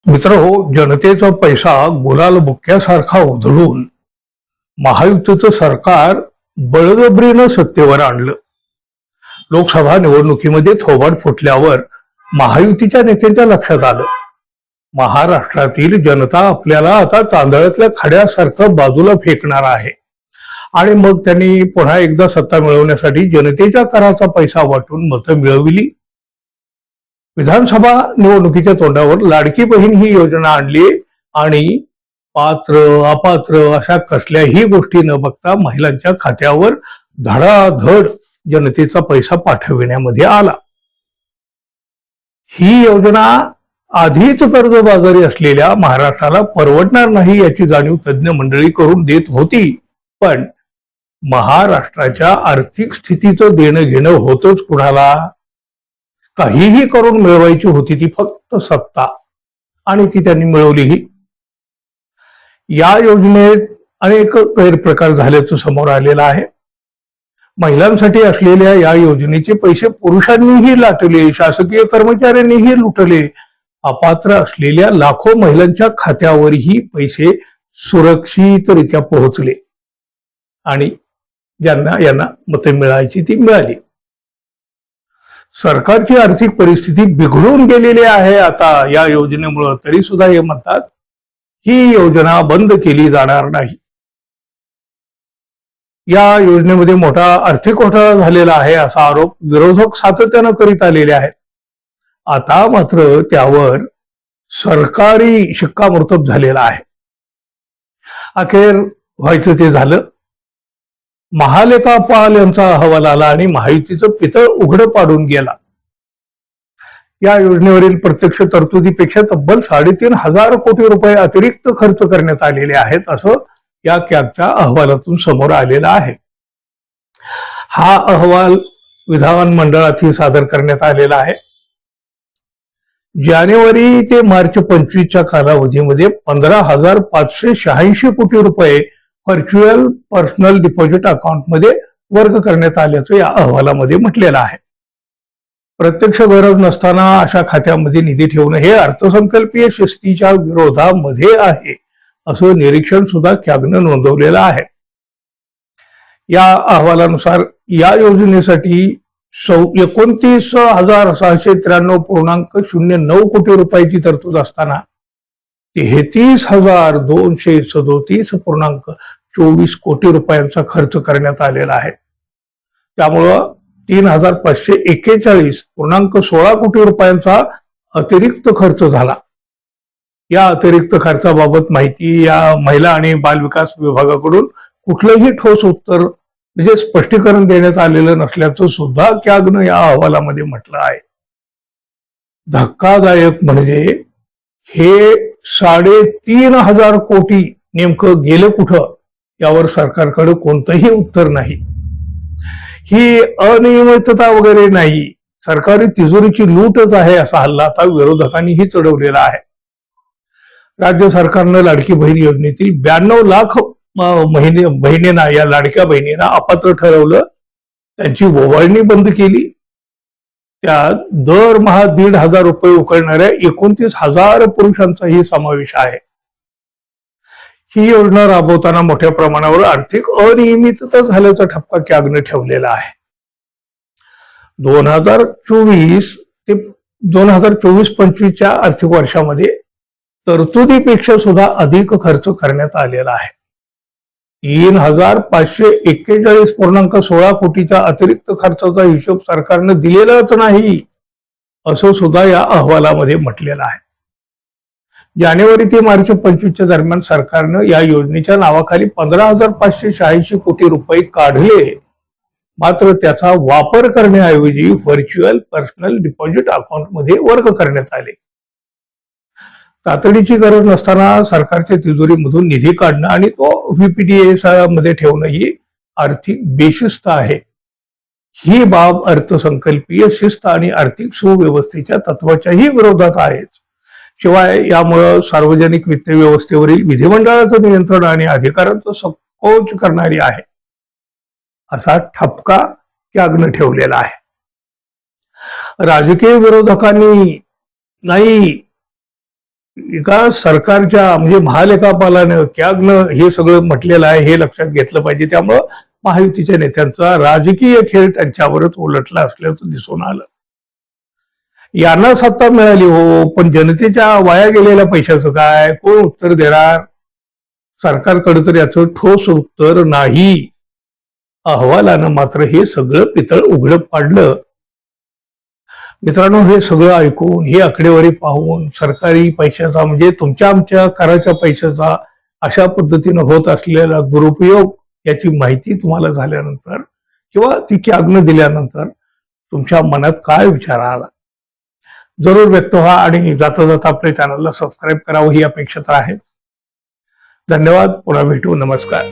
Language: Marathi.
मित्रहो, जनतेचा पैसा गुलाल बुक्क्यासारखा उधळून महायुतीचं सरकार बळजबरीनं सत्तेवर आणलं. लोकसभा निवडणुकीमध्ये थोबाड फुटल्यावर महायुतीच्या नेत्यांच्या लक्षात आलं, महाराष्ट्रातील जनता आपल्याला आता तांदळातल्या खड्यासारखं बाजूला फेकणार आहे आणि मग त्यांनी पुन्हा एकदा सत्ता मिळवण्यासाठी जनतेच्या कराचा पैसा वाटून मतं मिळवली. विधानसभा निवडणुकीच्या तोंडावर लाडकी बहीण ही योजना आणली आणि पात्र अपात्र अशा कसल्याही गोष्टी न बघता महिलांच्या खात्यावर धडाधड जनतेचा पैसा पाठविण्यामध्ये आला. ही योजना आधीच कर्जबाजारी असलेल्या महाराष्ट्राला परवडणार नाही याची जाणीव तज्ज्ञ मंडळी करून देत होती, पण महाराष्ट्राच्या आर्थिक स्थितीचं देणं घेणं होतच कुणाला? काहीही करून मिळवायची होती ती फक्त सत्ता, आणि ती त्यांनी मिळवलीही. या योजनेत अनेक गैरप्रकार झाल्याचं समोर आलेलं आहे. महिलांसाठी असलेल्या या योजनेचे पैसे पुरुषांनीही लाटले, शासकीय कर्मचाऱ्यांनीही लुटले. अपात्र असलेल्या लाखो महिलांच्या खात्यावरही पैसे सुरक्षितरित्या पोहोचले आणि यांना मते मिळायची ती मिळाली. सरकारची आर्थिक परिस्थिती बिघडून गेलेली आहे आता या योजनेमुळे, तरी सुद्धा हे म्हणतात ही योजना बंद केली जाणार नाही. या योजनेमध्ये मोठा आर्थिक घोटाळा झालेला आहे असा आरोप विरोधक सातत्यानं करीत आलेले आहेत. आता मात्र त्यावर सरकारी शिक्कामोर्तब झालेला आहे. अखेर व्हायचं ते झालं. महालेखापाल यांचा अहवाल आला आणि महायुतीचं पितळ उघडं पाडून गेला. या योजनेवरील प्रत्यक्ष तरतुदीपेक्षा तब्बल 3,500 कोटी रुपये अतिरिक्त खर्च करण्यात आलेले आहेत असं या कॅगच्या अहवालातून समोर आलेला आहे. हा अहवाल विधानमंडळातही सादर करण्यात आलेला आहे. जानेवारी ते मार्च 25च्या कालावधीमध्ये 15,586 कोटी रुपये व्हर्च्युअल पर्सनल डिपॉझिट अकाउंटमध्ये वर्ग करण्यात आल्याचं या अहवालामध्ये म्हटलेलं आहे. प्रत्यक्ष गरज नसताना अशा खात्यामध्ये निधी ठेवणं हे अर्थसंकल्पीय शिस्तीच्या विरोधामध्ये आहे असं निरीक्षण सुद्धा कॅगनं नोंदवलेलं आहे. या अहवालानुसार या योजनेसाठी 29,693.09 कोटी रुपयाची तरतूद असताना 33,237.24 कोटी रुपयांचा खर्च करण्यात आलेला आहे. त्यामुळं 3,541.16 कोटी रुपयांचा अतिरिक्त खर्च झाला. या अतिरिक्त खर्चाबाबत माहिती या महिला आणि बालविकास विभागाकडून कुठलंही ठोस उत्तर म्हणजे स्पष्टीकरण देण्यात आलेलं नसल्याचं सुद्धा कॅगनं या अहवालामध्ये म्हटलं आहे. धक्कादायक म्हणजे हे 3,500 कोटी नेमकं गेलं कुठं यावर सरकारकडे कोणतंही उत्तर नाही. ही अनियमितता वगैरे नाही, सरकारी तिजोरीची लूटच आहे असा हल्ला आता विरोधकांनीही चढवलेला आहे. राज्य सरकारनं लाडकी बहीण योजनेतील 92 लाख बहिणींना या लाडक्या बहिणींना अपात्र ठरवलं, त्यांची ओवाळणी बंद केली. त्यात दरमहा 1,500 रुपये उकळणाऱ्या 29,000 पुरुषांचाही समावेश आहे. ही योजना राबवताना मोठ्या प्रमाणावर आर्थिक अनियमितता झाल्याचा ठपका कॅगने ठेवलेला आहे. 2024 ते 2024-25च्या आर्थिक वर्षामध्ये तरतुदीपेक्षा सुद्धा अधिक खर्च करण्यात आलेला आहे. 3,541.16 कोटीच्या अतिरिक्त खर्चाचा हिशोब सरकारनं दिलेलाच नाही असं सुद्धा या अहवालामध्ये म्हटलेलं आहे. जानेवारी ते मार्च 25च्या दरम्यान सरकारनं या योजनेच्या नावाखाली 15,586 कोटी रुपये काढले, मात्र त्याचा वापर करण्याऐवजी व्हर्च्युअल पर्सनल डिपॉझिट अकाउंटमध्ये वर्ग करण्यात आले. तातडीची गरज नसताना सरकारच्या तिजोरीमधून निधी काढणं आणि तो व्हीपीडीएस मध्ये ठेवणं ही आर्थिक बेशिस्त आहे. ही बाब अर्थसंकल्पीय शिस्त आणि आर्थिक सुव्यवस्थेच्या तत्वाच्याही विरोधात आहेच. शिवाय यामुळं सार्वजनिक वित्त व्यवस्थेवरील विधिमंडळाचं नियंत्रण आणि अधिकारांचं संकोच करणारी आहे असा ठपका कॅगनं ठेवलेला आहे. राजकीय विरोधकांनी नाही एका सरकारच्या म्हणजे महालेखापालानं कॅगनं हे सगळं म्हटलेलं आहे हे लक्षात घेतलं पाहिजे. त्यामुळं महायुतीच्या नेत्यांचा राजकीय खेळ त्यांच्यावरच उलटला असल्याचं दिसून आलं. यांना सत्ता मिळाली हो, पण जनतेच्या वाया गेलेल्या पैशाचं काय, कोण उत्तर देणार? सरकारकडे तर याचं ठोस उत्तर नाही. अहवालानं मात्र हे सगळं पितळ उघडं पाडलं. मित्रांनो, हे सगळं ऐकून, ही आकडेवारी पाहून सरकारी पैशाचा म्हणजे तुमच्या आमच्या कराच्या पैशाचा अशा पद्धतीनं होत असलेला दुरुपयोग याची माहिती तुम्हाला झाल्यानंतर किंवा ती कॅगनं दिल्यानंतर तुमच्या मनात काय विचार आला जरूर व्यक्त व्हा आणि जाता जाता आपल्या चॅनलला सबस्क्राईब करावं ही अपेक्षा तर आहे. धन्यवाद. पुन्हा भेटू. नमस्कार.